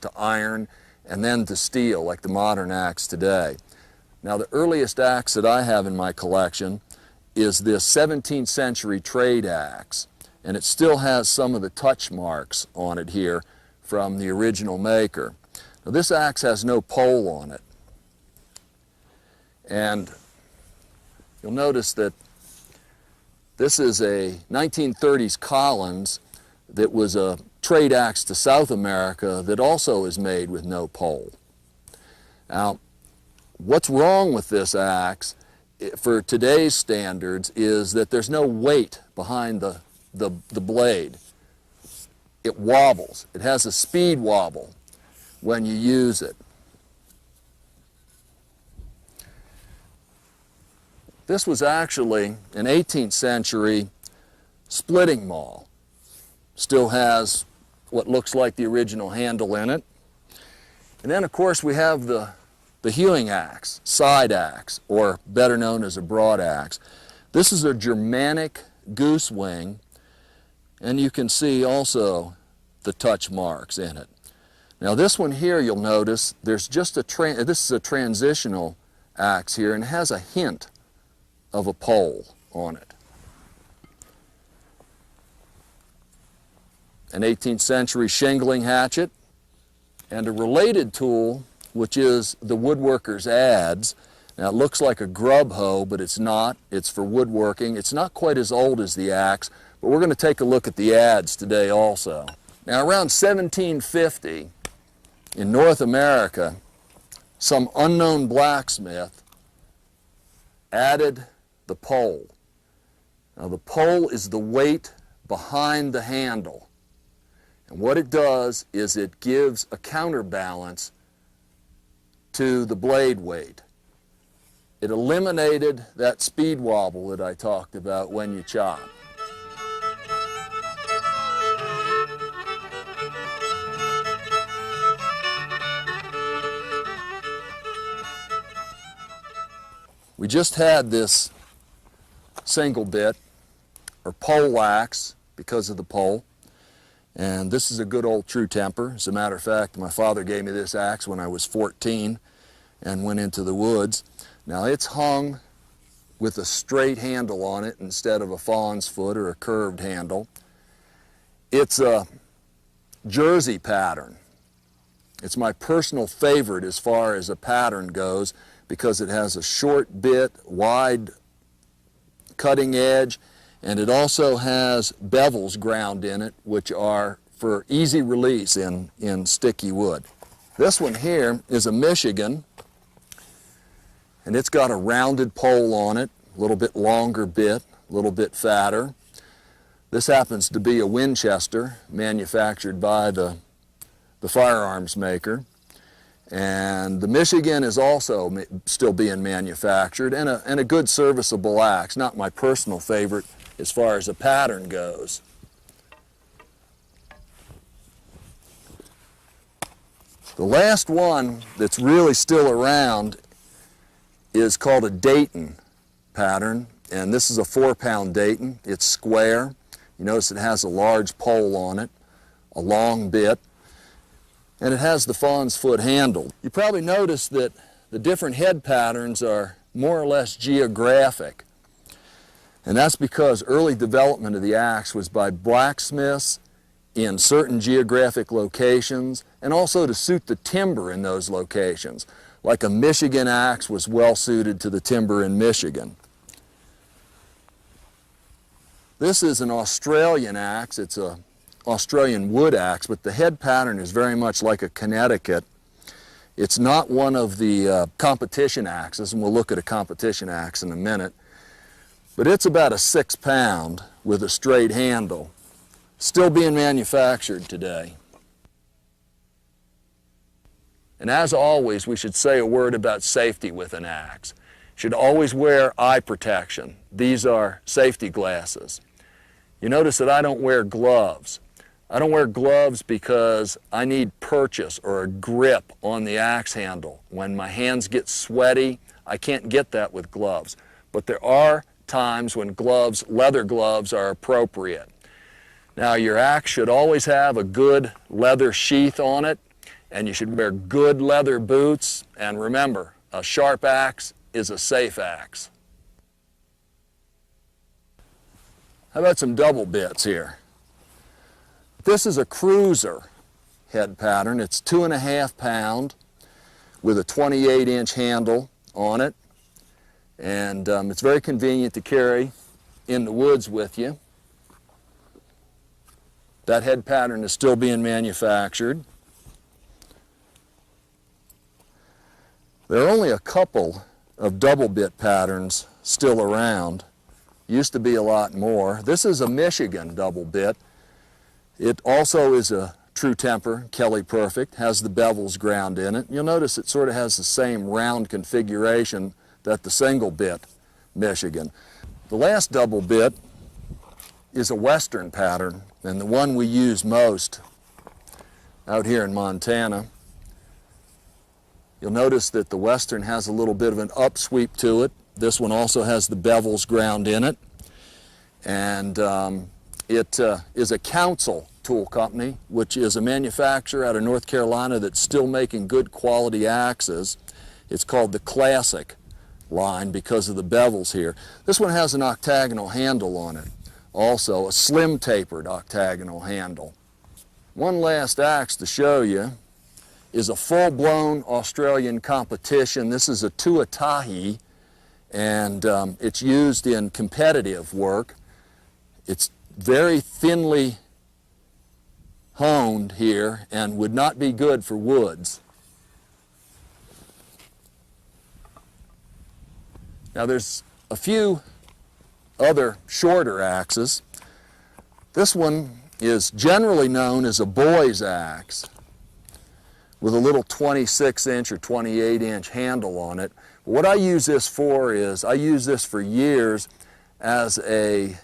to iron and then to steel like the modern axe today. Now the earliest axe that I have in my collection is this 17th century trade axe, and it still has some of the touch marks on it here from the original maker. Now this axe has no pole on it, and you'll notice that this is a 1930s Collins that was a trade axe to South America that also is made with no pole. Now, what's wrong with this axe for today's standards is that there's no weight behind the blade. It wobbles. It has a speed wobble when you use it. This was actually an 18th century splitting maul. Still has what looks like the original handle in it. And then of course we have the hewing axe, side axe, or better known as a broad axe. This is a Germanic goose wing, and you can see also the touch marks in it. Now this one here, you'll notice there's just this is a transitional axe here, and it has a hint of a pole on it. An 18th century shingling hatchet, and a related tool, which is the woodworker's adze. Now it looks like a grub hoe, but it's not. It's for woodworking. It's not quite as old as the axe, but we're going to take a look at the adze today also. Now around 1750, in North America, some unknown blacksmith added the pole. Now the pole is the weight behind the handle. And what it does is it gives a counterbalance to the blade weight. It eliminated that speed wobble that I talked about when you chop. We just had this single bit, or pole axe, because of the pole. And this is a good old true temper. As a matter of fact, my father gave me this axe when I was 14 and went into the woods. Now it's hung with a straight handle on it instead of a fawn's foot or a curved handle. It's a jersey pattern. It's my personal favorite as far as a pattern goes because it has a short bit, wide cutting edge, and it also has bevels ground in it, which are for easy release in sticky wood. This one here is a Michigan, and it's got a rounded pole on it, a little bit longer bit, a little bit fatter. This happens to be a Winchester, manufactured by the firearms maker. And the Michigan is also still being manufactured, and a good serviceable axe. Not my personal favorite as far as a pattern goes. The last one that's really still around is called a Dayton pattern, and this is a 4-pound Dayton. It's square. You notice it has a large pole on it, a long bit, and it has the fawn's foot handle. You probably noticed that the different head patterns are more or less geographic. And that's because early development of the axe was by blacksmiths in certain geographic locations, and also to suit the timber in those locations. Like a Michigan axe was well suited to the timber in Michigan. This is an Australian axe. It's a Australian wood axe, but the head pattern is very much like a Connecticut. It's not one of the competition axes, and we'll look at a competition axe in a minute. But it's about a 6-pound with a straight handle, still being manufactured today. And as always, we should say a word about safety with an axe. You should always wear eye protection. These are safety glasses. You notice that I don't wear gloves. I don't wear gloves because I need purchase or a grip on the axe handle. When my hands get sweaty, I can't get that with gloves. But there are times when gloves, leather gloves, are appropriate. Now your axe should always have a good leather sheath on it, and you should wear good leather boots, and remember, a sharp axe is a safe axe. How about some double bits here? This is a cruiser head pattern. It's 2.5 pound with a 28-inch handle on it, and it's very convenient to carry in the woods with you. That head pattern is still being manufactured. There are only a couple of double bit patterns still around. Used to be a lot more. This is a Michigan double bit. It also is a true temper, Kelly Perfect, has the bevels ground in it. You'll notice it sort of has the same round configuration that the single bit Michigan. The last double bit is a Western pattern, and the one we use most out here in Montana. You'll notice that the Western has a little bit of an upsweep to it. This one also has the bevels ground in it, and it is a Council Tool Company, which is a manufacturer out of North Carolina that's still making good quality axes. It's called the Classic line because of the bevels here. This one has an octagonal handle on it, also a slim tapered octagonal handle. One last axe to show you is a full-blown Australian competition. This is a Tuatahi, and it's used in competitive work. It's very thinly honed here and would not be good for woods. Now there's a few other shorter axes. This one is generally known as a boy's axe with a little 26-inch or 28-inch handle on it. What I use this for is, I use this for years as a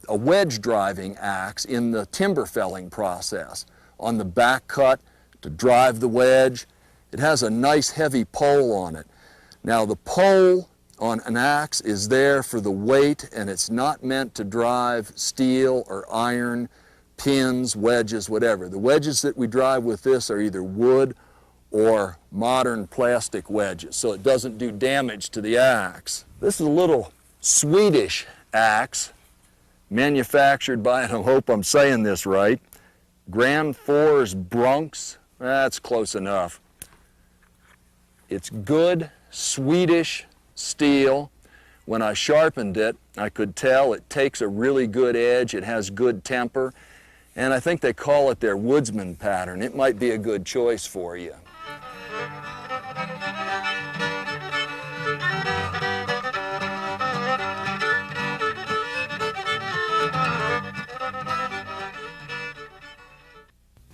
wedge driving axe in the timber felling process. On the back cut to drive the wedge, it has a nice heavy pole on it. Now the pole on an axe is there for the weight, and it's not meant to drive steel or iron, pins, wedges, whatever. The wedges that we drive with this are either wood or modern plastic wedges, so it doesn't do damage to the axe. This is a little Swedish axe manufactured by, and I hope I'm saying this right, Grand Force Brunks. That's close enough. It's good Swedish steel. When I sharpened it, I could tell it takes a really good edge, it has good temper, and I think they call it their woodsman pattern. It might be a good choice for you.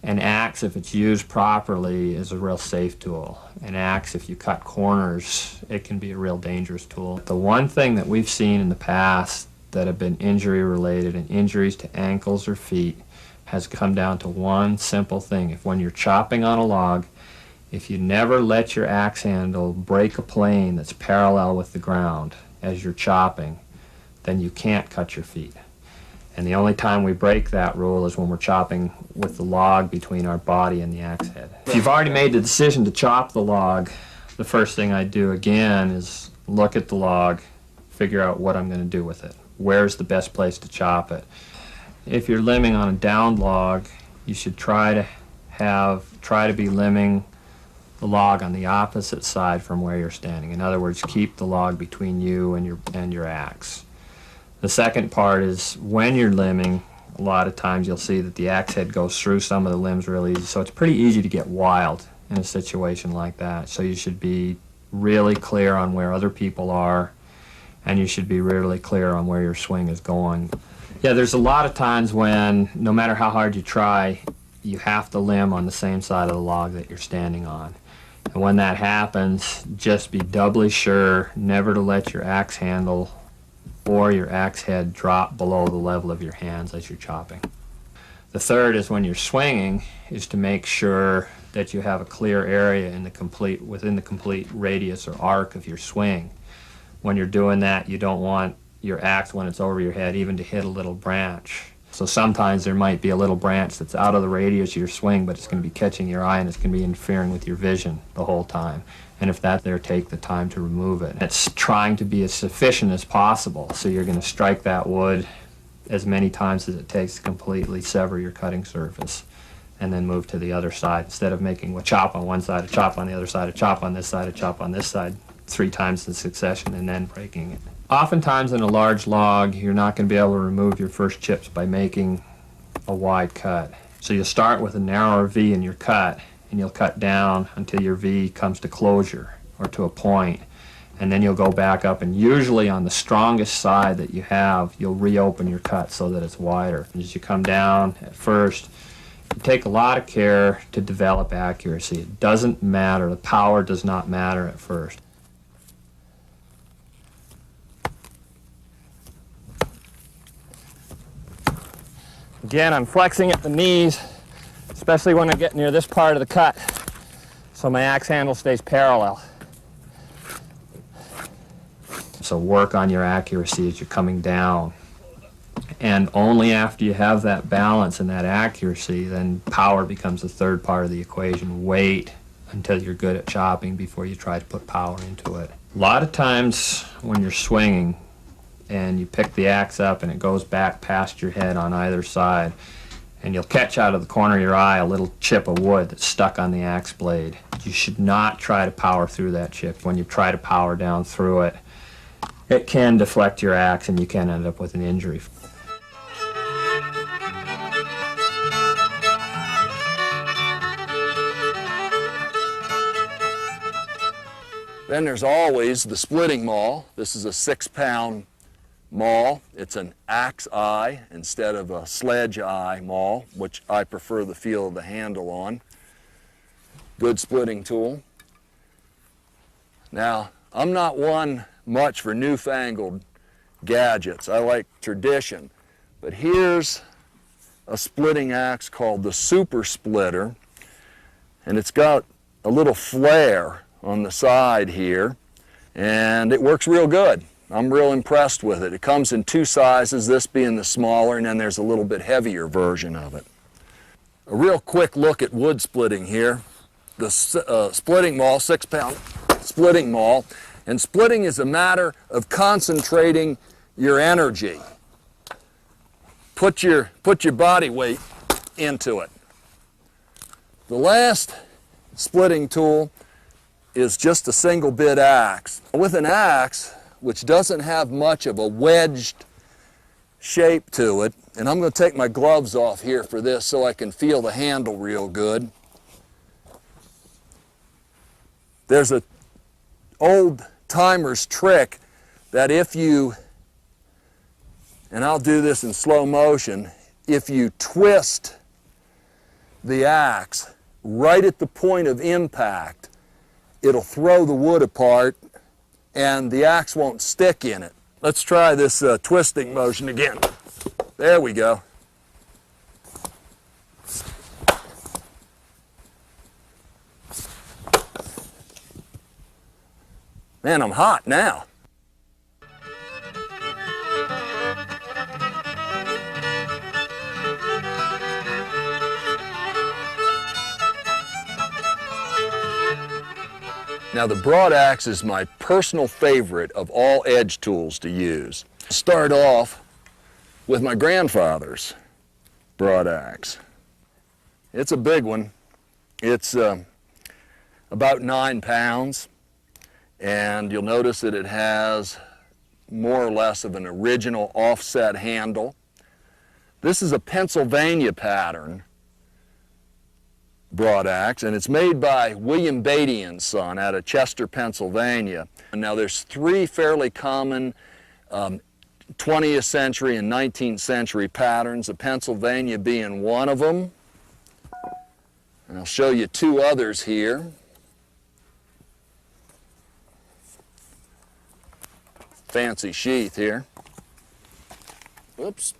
An axe, if it's used properly, is a real safe tool. An axe, if you cut corners, it can be a real dangerous tool. The one thing that we've seen in the past that have been injury related, and injuries to ankles or feet, has come down to one simple thing. If when you're chopping on a log, if you never let your axe handle break a plane that's parallel with the ground as you're chopping, then you can't cut your feet. And the only time we break that rule is when we're chopping with the log between our body and the axe head. If you've already made the decision to chop the log, the first thing I do again is look at the log, figure out what I'm going to do with it. Where's the best place to chop it? If you're limbing on a downed log, you should try to be limbing the log on the opposite side from where you're standing. In other words, keep the log between you and your axe. The second part is when you're limbing, a lot of times you'll see that the axe head goes through some of the limbs real easy, so it's pretty easy to get wild in a situation like that. So you should be really clear on where other people are, and you should be really clear on where your swing is going. Yeah, there's a lot of times when, no matter how hard you try, you have to limb on the same side of the log that you're standing on. And when that happens, just be doubly sure never to let your axe handle or your axe head drop below the level of your hands as you're chopping. The third is when you're swinging, is to make sure that you have a clear area within the complete radius or arc of your swing. When you're doing that, you don't want your axe, when it's over your head, even to hit a little branch. So sometimes there might be a little branch that's out of the radius of your swing, but it's going to be catching your eye and it's going to be interfering with your vision the whole time. And if that's there, take the time to remove it. It's trying to be as efficient as possible. So you're going to strike that wood as many times as it takes to completely sever your cutting surface, and then move to the other side instead of making a chop on one side, a chop on the other side, a chop on this side, a chop on this side 3 times in succession and then breaking it. Oftentimes in a large log, you're not going to be able to remove your first chips by making a wide cut. So you'll start with a narrower V in your cut, and you'll cut down until your V comes to closure or to a point, and then you'll go back up, and usually on the strongest side that you have, you'll reopen your cut so that it's wider. As you come down at first, you take a lot of care to develop accuracy. It doesn't matter, the power does not matter at first. Again, I'm flexing at the knees, especially when I get near this part of the cut, so my axe handle stays parallel. So work on your accuracy as you're coming down. And only after you have that balance and that accuracy, then power becomes the third part of the equation. Wait until you're good at chopping before you try to put power into it. A lot of times when you're swinging and you pick the axe up and it goes back past your head on either side, and you'll catch out of the corner of your eye a little chip of wood that's stuck on the axe blade. You should not try to power through that chip. When you try to power down through it, it can deflect your axe and you can end up with an injury. Then there's always the splitting maul. This is a 6-pound maul. It's an axe eye instead of a sledge eye maul, which I prefer the feel of the handle on. Good splitting tool. Now, I'm not one much for newfangled gadgets. I like tradition. But here's a splitting axe called the Super Splitter, and it's got a little flare on the side here, and it works real good. I'm real impressed with it. It comes in 2 sizes, this being the smaller, and then there's a little bit heavier version of it. A real quick look at wood splitting here. The splitting maul, 6-pound splitting maul, and splitting is a matter of concentrating your energy. Put your body weight into it. The last splitting tool is just a single bit axe. With an axe, which doesn't have much of a wedged shape to it, and I'm going to take my gloves off here for this so I can feel the handle real good. There's an old timer's trick that if you, and I'll do this in slow motion, if you twist the axe right at the point of impact, it'll throw the wood apart and the axe won't stick in it. Let's try this twisting motion again. There we go. Man, I'm hot now. Now the broad axe is my personal favorite of all edge tools to use. I'll start off with my grandfather's broad axe. It's a big one. It's about 9 pounds, and you'll notice that it has more or less of an original offset handle. This is a Pennsylvania pattern broad axe, and it's made by William Beatty and Son out of Chester, Pennsylvania. And now there's 3 fairly common 20th century and 19th century patterns, the Pennsylvania being one of them. And I'll show you 2 others here. Fancy sheath here. Oops.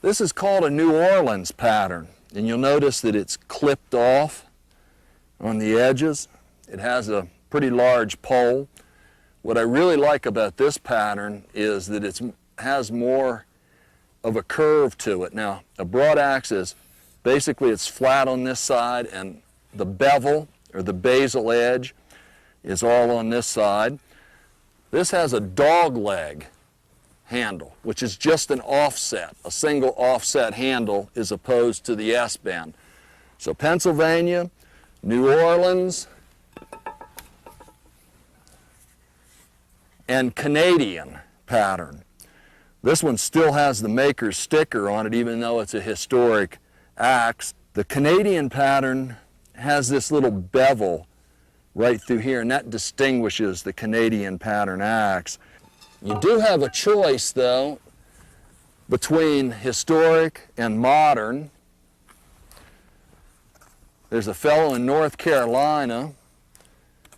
This is called a New Orleans pattern, and you'll notice that it's clipped off on the edges. It has a pretty large pole. What I really like about this pattern is that it has more of a curve to it. Now, a broad axe is basically it's flat on this side, and the bevel or the basal edge is all on this side. This has a dog leg handle, which is just an offset, a single offset handle as opposed to the S-bend. So Pennsylvania, New Orleans, and Canadian pattern. This one still has the maker's sticker on it, even though it's a historic axe. The Canadian pattern has this little bevel right through here, and that distinguishes the Canadian pattern axe. You do have a choice, though, between historic and modern. There's a fellow in North Carolina,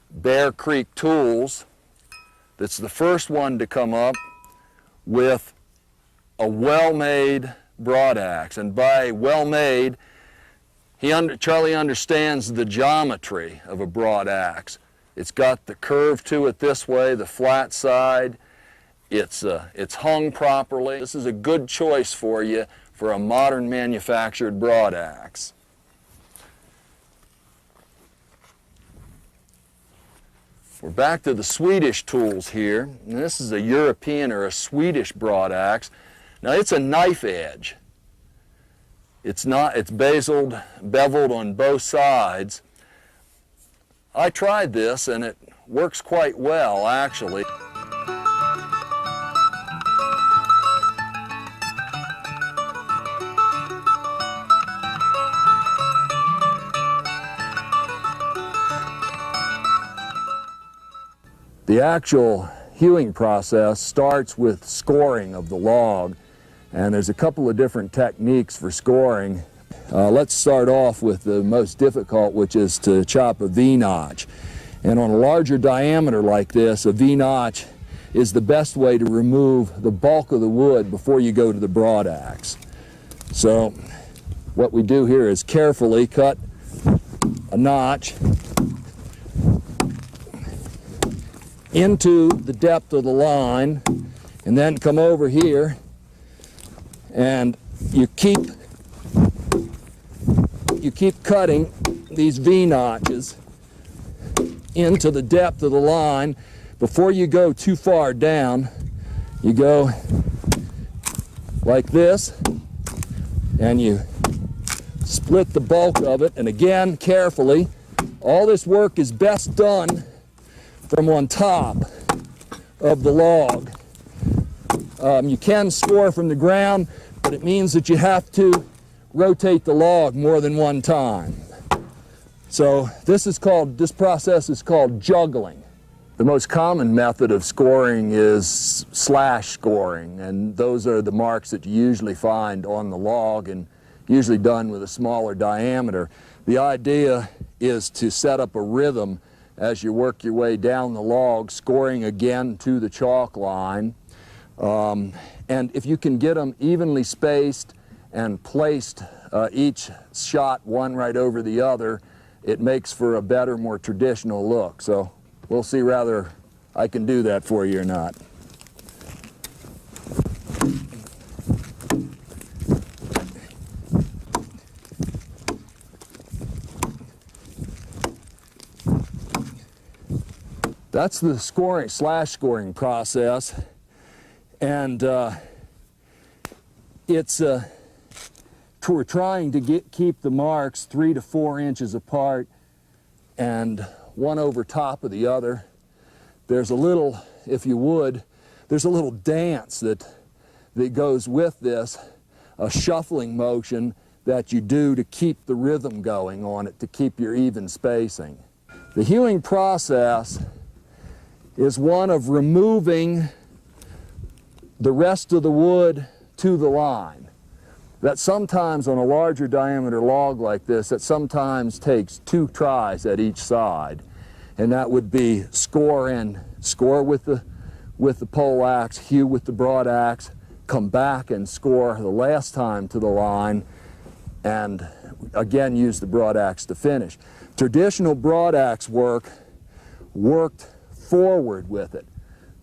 Bear Creek Tools, that's the first one to come up with a well-made broad axe. And by well-made, Charlie understands the geometry of a broad axe. It's got the curve to it this way, the flat side. It's hung properly. This is a good choice for you for a modern manufactured broad axe. We're back to the Swedish tools here. And this is a European or a Swedish broad axe. Now it's a knife edge. It's beveled on both sides. I tried this and it works quite well, actually. The actual hewing process starts with scoring of the log, and there's a couple of different techniques for scoring. Let's start off with the most difficult, which is to chop a V-notch. And on a larger diameter like this, a V-notch is the best way to remove the bulk of the wood before you go to the broad axe. So what we do here is carefully cut a notch into the depth of the line, and then come over here and you keep cutting these V-notches into the depth of the line. Before you go too far down, you go like this and you split the bulk of it, and again carefully. All this work is best done from on top of the log. You can score from the ground, but it means that you have to rotate the log more than one time. So this process is called juggling. The most common method of scoring is slash scoring, and those are the marks that you usually find on the log and usually done with a smaller diameter. The idea is to set up a rhythm as you work your way down the log, scoring again to the chalk line. And if you can get them evenly spaced and placed, each shot one right over the other, it makes for a better, more traditional look. So we'll see whether I can do that for you or not. That's the slash scoring process, and we're trying to keep the marks 3 to 4 inches apart and one over top of the other. There's a little, if you would, there's a little dance that goes with this, a shuffling motion that you do to keep the rhythm going on it, to keep your even spacing. The hewing process is one of removing the rest of the wood to the line. That sometimes on a larger diameter log like this, that sometimes takes 2 tries at each side. And that would be score with the pole axe, hew with the broad axe, come back and score the last time to the line, and again use the broad axe to finish. Traditional broad axe worked forward with it.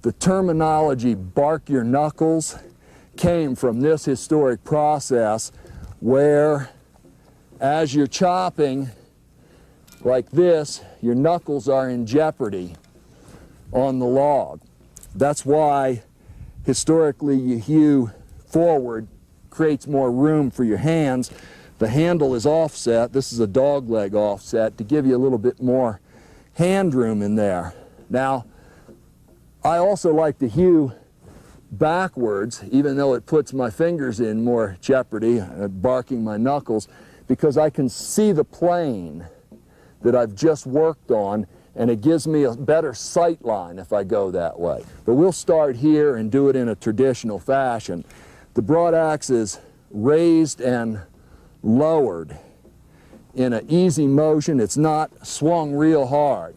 The terminology bark your knuckles came from this historic process where, as you're chopping like this, your knuckles are in jeopardy on the log. That's why historically you hew forward, creates more room for your hands. The handle is offset. This is a dog leg offset to give you a little bit more hand room in there. Now, I also like to hew backwards, even though it puts my fingers in more jeopardy, barking my knuckles, because I can see the plane that I've just worked on, and it gives me a better sight line if I go that way. But we'll start here and do it in a traditional fashion. The broad axe is raised and lowered in an easy motion. It's not swung real hard.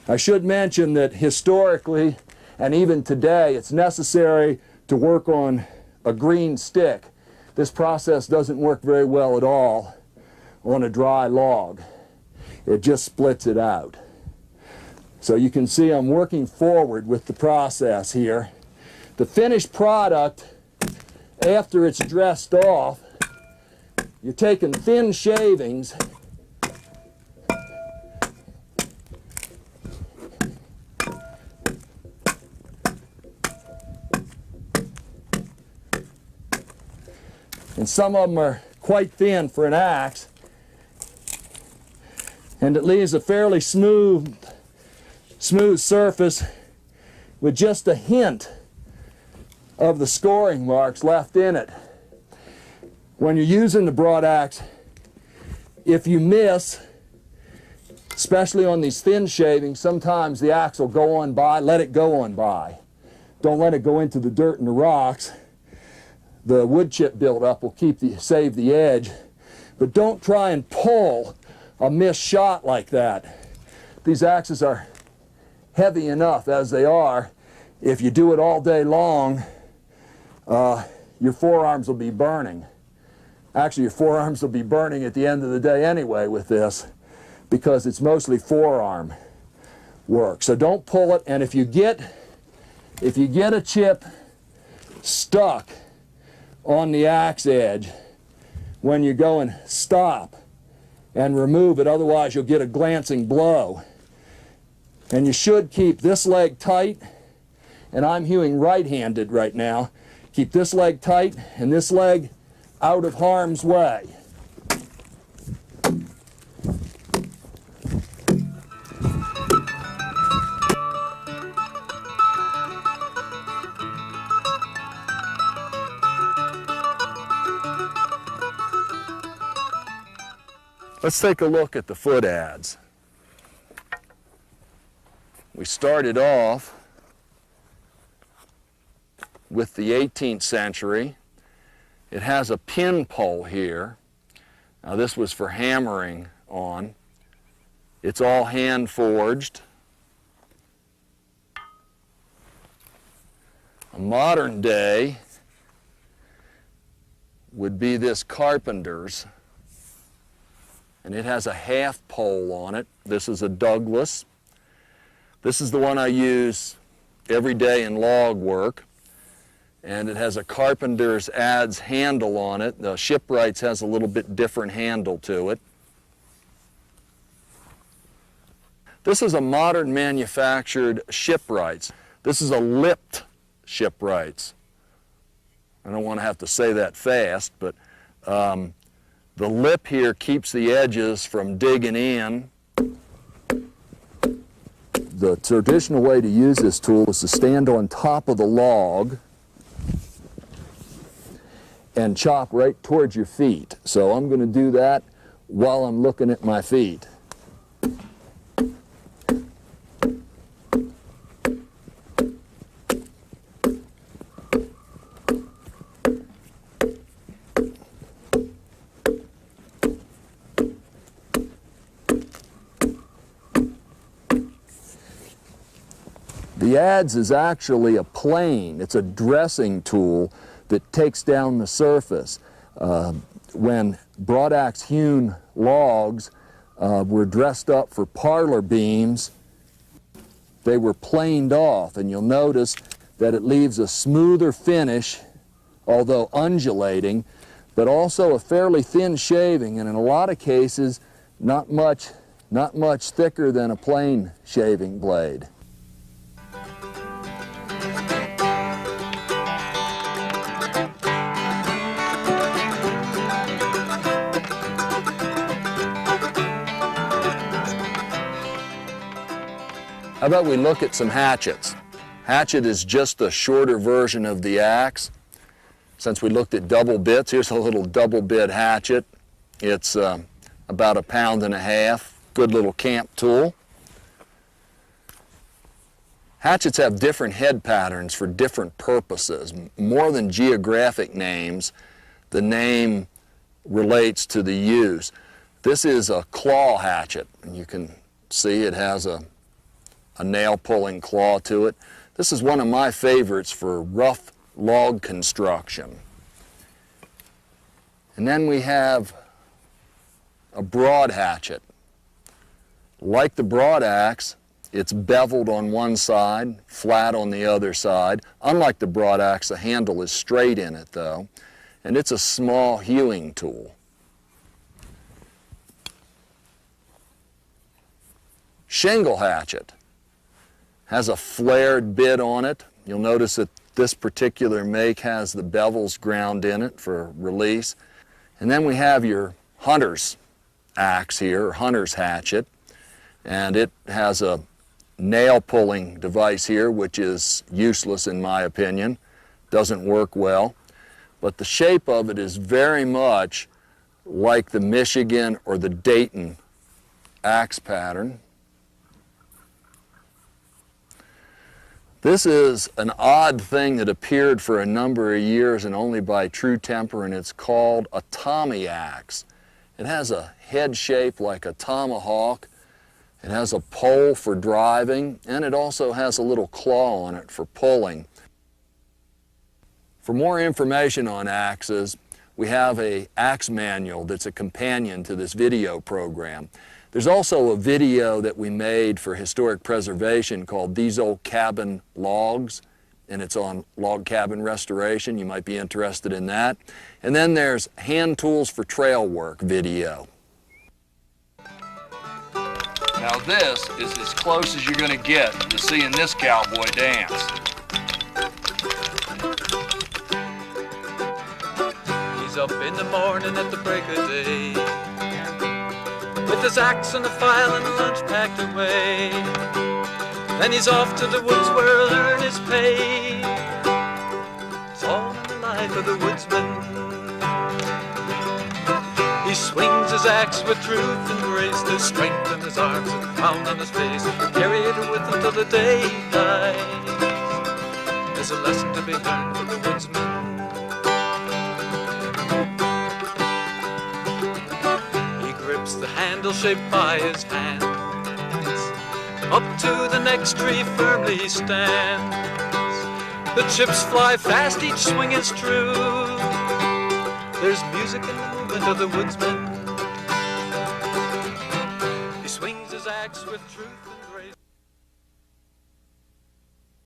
I should mention that historically, and even today, it's necessary to work on a green stick. This process doesn't work very well at all on a dry log. It just splits it out. So you can see I'm working forward with the process here. The finished product, after it's dressed off, you're taking thin shavings and some of them are quite thin for an axe, and it leaves a fairly smooth surface with just a hint of the scoring marks left in it. When you're using the broad axe, if you miss, especially on these thin shavings, sometimes the axe will go on by. Let it go on by. Don't let it go into the dirt and the rocks. The wood chip buildup will save the edge, but don't try and pull a missed shot like that. These axes are heavy enough as they are. If you do it all day long, your forearms will be burning. Actually, your forearms will be burning at the end of the day anyway with this, because it's mostly forearm work. So don't pull it, and if you get a chip stuck on the axe edge, when you're going, stop and remove it, otherwise you'll get a glancing blow. And you should keep this leg tight, and I'm hewing right-handed right now. Keep this leg tight and this leg out of harm's way. Let's take a look at the foot adze. We started off with the 18th century. It has a pin pole here. Now this was for hammering on. It's all hand forged. A modern day would be this carpenter's, and it has a half pole on it. This is a Douglas. This is the one I use every day in log work, and it has a carpenter's adze handle on it. The Shipwright's has a little bit different handle to it. This is a modern manufactured Shipwright's. This is a lipped Shipwright's. I don't want to have to say that fast, but the lip here keeps the edges from digging in. The traditional way to use this tool is to stand on top of the log and chop right towards your feet. So I'm going to do that while I'm looking at my feet. The adze is actually a plane. It's a dressing tool that takes down the surface. When broadaxe hewn logs were dressed up for parlor beams, they were planed off, and you'll notice that it leaves a smoother finish, although undulating, but also a fairly thin shaving, and in a lot of cases not much thicker than a plain shaving blade. How about we look at some hatchets? Hatchet is just a shorter version of the axe. Since we looked at double bits, here's a little double bit hatchet. It's about 1.5 pounds. Good little camp tool. Hatchets have different head patterns for different purposes. More than geographic names, the name relates to the use. This is a claw hatchet, and you can see it has a nail pulling claw to it. This is one of my favorites for rough log construction. And then we have a broad hatchet. Like the broad axe, it's beveled on one side, flat on the other side. Unlike the broad axe, the handle is straight in it though, and it's a small hewing tool. Shingle hatchet has a flared bit on it. You'll notice that this particular make has the bevels ground in it for release. And then we have your hunter's axe here, or hunter's hatchet, and it has a nail pulling device here, which is useless in my opinion, doesn't work well, but the shape of it is very much like the Michigan or the Dayton axe pattern. This is an odd thing that appeared for a number of years and only by True Temper, and it's called a Tommy axe. It has a head shape like a tomahawk. It has a pole for driving, and it also has a little claw on it for pulling. For more information on axes, we have an axe manual that's a companion to this video program. There's also a video that we made for historic preservation called These Old Cabin Logs, and it's on log cabin restoration. You might be interested in that. And then there's Hand Tools for Trail Work video. Now this is as close as you're going to get to seeing this cowboy dance. He's up in the morning at the break of day, with his axe and a file and lunch packed away. Then he's off to the woods where he'll earn his pay. It's all in the life of the woodsman. He swings his axe with truth and grace, to strengthen his arms and pound on his face. Carry it with him till the day dies. There's a lesson to be learned from the woodsman. The handle shaped by his hands, up to the next tree firmly stands. The chips fly fast, each swing is true. There's music in the movement of the woodsman. He swings his axe with truth.